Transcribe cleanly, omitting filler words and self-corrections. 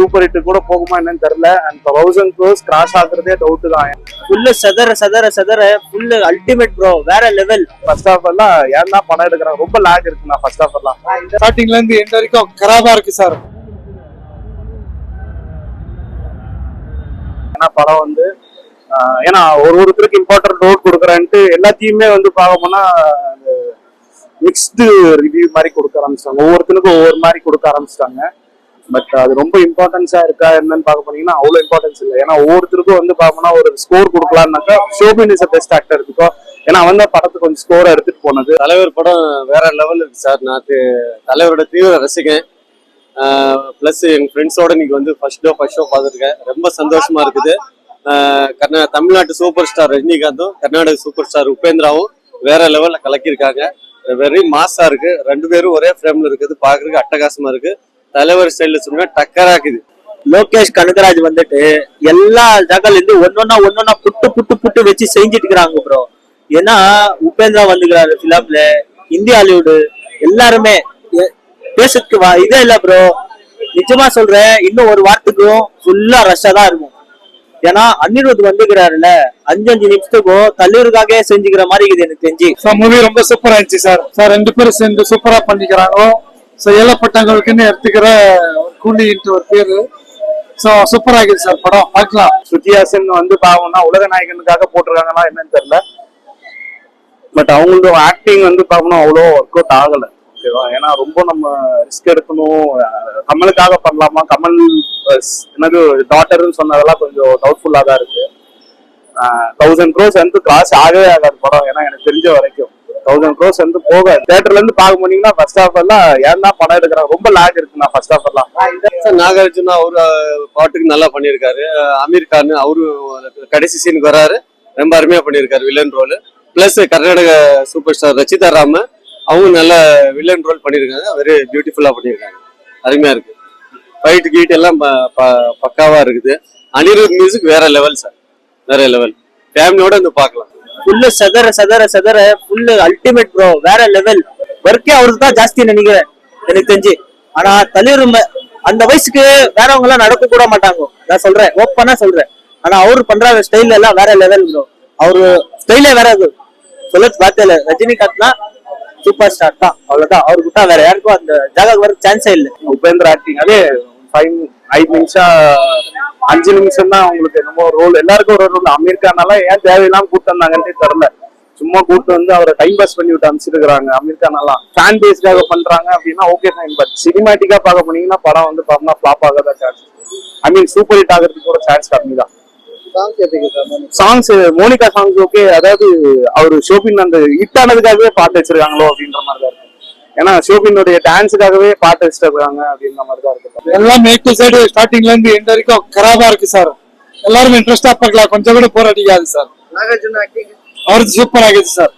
Super hit கூட போகுமா என்னன்னு தெரியல. அண்ட் 1000 crores கிராஸ் ஆகுறதே டவுட் தான். ஃபுல்லு சதற ஃபுல்லு அல்டிமேட் ப்ரோ, வேற லெவல். ஃபர்ஸ்ட் ஆஃப் எல்லாம் ஏன் தான் படம் எடுக்கிறாங்க, ரொம்ப லேக் இருக்குண்ணா ஃபர்ஸ்ட் ஆஃப் எல்லாம். ஸ்டார்டிங்ல இருந்து எண்ட் வரைக்கும் கராபா இருக்கு சார். ஏன்னா படம் வந்து ஏன்னா ஒருத்தருக்கு இம்பார்ட்டன்ட் ரோல் கொடுக்குறேன்ட்டு எல்லாத்தையுமே வந்து பார்க்க போனா மிக்ஸ்டு ரிவ்யூ மாதிரி கொடுக்க ஆரம்பிச்சிட்டாங்க. ஒவ்வொருத்தருக்கும் ஒவ்வொரு மாதிரி கொடுக்க ஆரம்பிச்சிட்டாங்க. பட் அது ரொம்ப இம்பார்ட்டன்ஸா இருக்கா என்னன்னு பார்க்க போனீங்கன்னா அவ்வளோ இம்பார்ட்டன்ஸ் இல்லை. ஏன்னா ஒவ்வொருத்தருக்கும் வந்து பார்க்கணும்னா ஒரு ஸ்கோர் கொடுக்கலாம்னாக்கா ஷோபின் இஸ் பெஸ்ட் ஆக்டர் இருக்கோ. ஏன்னா அவன் தான் படத்துக்கு கொஞ்சம் ஸ்கோரை எடுத்துட்டு போனது. தலைவர் படம் வேற லெவல் இருக்கு சார். நான் தலைவரோட தீவிர ரசிகன். பிளஸ் எங்க ஃப்ரெண்ட்ஸோட இன்னைக்கு வந்து ஃபர்ஸ்ட் ஷோ பார்த்துருக்கேன். ரொம்ப சந்தோஷமா இருக்குது. தமிழ்நாட்டு சூப்பர் ஸ்டார் ரஜினிகாந்தும் கர்நாடக சூப்பர் ஸ்டார் உபேந்திராவும் வேற லெவல்ல கலக்கியிருக்காங்க. வெரி மாசா இருக்கு. ரெண்டு பேரும் ஒரே ஃப்ரேம்ல இருக்குது. பாக்குறதுக்கு அட்டகாசமா இருக்கு. தலைவர் ஸ்டைல்ல சொன்னா டக்கரா இருக்குது. லோகேஷ் கனகராஜ் வந்துட்டு எல்லா ஜாகால இருந்து ஒன்னொன்னா புட்டு வச்சு செஞ்சுட்டு இருக்கிறாங்க ப்ரோ. ஏன்னா உபேந்திரா வந்துக்கிறாரு பிலிம்ல, இந்தியா ஹாலிவுட் எல்லாருமே பேசுறதுக்கு இதே இல்ல ப்ரோ. நிஜமா சொல்றேன், இன்னும் ஒரு வாரத்துக்கும் ஃபுல்லா ரஷ்ஷா தான் இருக்கும். ஏன்னா அனிருத் வந்துக்கிறாருல, 5 நிமிஷத்துக்கும் தலைவருக்காக செஞ்சுக்கிற மாதிரி இருக்குது எனக்கு தெரிஞ்சு. மூவி ரொம்ப சூப்பரா இருந்துச்சு சார். ரெண்டு பேரும் சேர்ந்து சூப்பரா பண்ணிக்கிறாங்க. ஏழப்பட்டவங்களுக்குன்னு எடுத்துக்கிற கூலின்ட்டு ஒரு பேரு. சூப்பரா இருக்குது சார் படம், பார்க்கலாம். ஸ்ருதிஹாசன் வந்து பாவம்னா உலக நாயகனுக்காக போட்டிருக்காங்களா என்னன்னு தெரியல. பட் அவங்களோட ஆக்டிங் வந்து பார்க்கணும் அவ்வளோ ஒர்க் அவுட் ஆகலை. ஓகேவா? ஏன்னா ரொம்ப நம்ம ரிஸ்க் எடுக்கணும். கமலுக்காக பண்ணலாமா, கமல் என்னது டாட்டர்னு சொன்னதெல்லாம் கொஞ்சம் டவுட்ஃபுல்லா தான் இருக்கு. 1000 crores வந்து கிராஸ் ஆகவே ஆகாது படம். ஏன்னா எனக்கு தெரிஞ்ச வரைக்கும் 1000 crores வந்து போகாது. தியேட்டர்ல இருந்து பார்க்க போனீங்கன்னா ஃபர்ஸ்ட் ஆஃப் எல்லாம் ஏன் தான் படம் எடுக்கிறாங்க, ரொம்ப லேக் இருக்குண்ணா ஃபர்ஸ்ட் ஆஃப் எல்லாம். நாகார்ஜுனா அவரு பாட்டுக்கு நல்லா பண்ணியிருக்காரு. அமீர் கான் அவரு கடைசி சீனுக்கு வராரு, ரொம்ப அருமையா பண்ணியிருக்காரு villain role. Plus Karnataka super star Rachita Ram அவங்க நல்ல வில்லன் ரோல் பண்ணியிருக்காங்க. வெரி பியூட்டிஃபுல்லா பண்ணியிருக்காங்க. அருமையா இருக்கு. ஃபைட் கீட் எல்லாம் பக்காவா இருக்குது. அனிருத் மியூசிக் வேற லெவல் சார், வேற லெவல். ஃபேமிலியோட வந்து பார்க்கலாம். ஃபுல்லு சதற ஃபுல்லு அல்டிமேட் ப்ரோ, வேற லெவல். ஒர்க்கே அவருக்கு தான் ஜாஸ்தி நினைக்கிறேன் எனக்கு தெரிஞ்சு. ஆனா தலைவர் அந்த வயசுக்கு வேறவங்க எல்லாம் நடக்க கூட மாட்டாங்க, நான் சொல்றேன், ஓப்பனா சொல்றேன். ஆனா அவரு பண்ற ஸ்டைல் எல்லாம் வேற லெவல் ப்ரோ. அவரு ஸ்டைலே வேற சொல்ல பார்த்தே இல்ல. ரஜினிகாந்த்னா சூப்பர் ஸ்டார் தான், அவ்வளவுதான். அவருக்கு வேற யாருக்கும் அந்த ஜாகாக்கு வர சான்ஸே இல்லை. உபேந்திரா ஆக்டிங் அதே 5 நிமிஷம் 5 நிமிஷம் தான் அவங்களுக்கு என்னமோ ரோல். எல்லாருக்கும் ஒரு ரோல். அமீர் கானால ஏன் தேவையில்லாம கூட்டு வந்தாங்கன்னே தெரியல. சும்மா கூட்டு வந்து அவரை டைம் பாஸ் பண்ணி விட்டு அனுப்பிச்சிருக்காங்க. அமீர் கானெல்லாம் ஃபேன் பேஸ்க்காக பண்றாங்க அப்படின்னா ஓகே ஃபைன். பட் சினிமாட்டிக்கா பார்க்க போனீங்கன்னா படம் வந்து பார்த்தோம்னா ஃபிளாப் ஆகாத சான்ஸ், சூப்பர் ஹிட் ஆகிறதுக்கு கூட சான்ஸ் கம்மி தான். Songs Monica songs okay. அதாவது அவரு ஷோபின் அந்த ஹிட் ஆனதுக்காகவே பாட்டு வச்சிருக்காங்களோ அப்படின்ற மாதிரி தான் இருக்கு. ஏன்னா ஷோபினுடைய டான்ஸுக்காகவே பாட்டு வச்சிருக்காங்க அப்படின்ற மாதிரி தான் இருக்கு. எல்லாம் மேக் டு சைடு ஸ்டார்டிங்ல இருந்து எண்ட் வரைக்கும் கராபா இருக்கு சார். எல்லாரும் இன்ட்ரெஸ்டா பார்க்கலாம், கொஞ்சம் கூட போராடிக்காது சார். அவருக்கு சூப்பர் ஆகிடுச்சு சார்.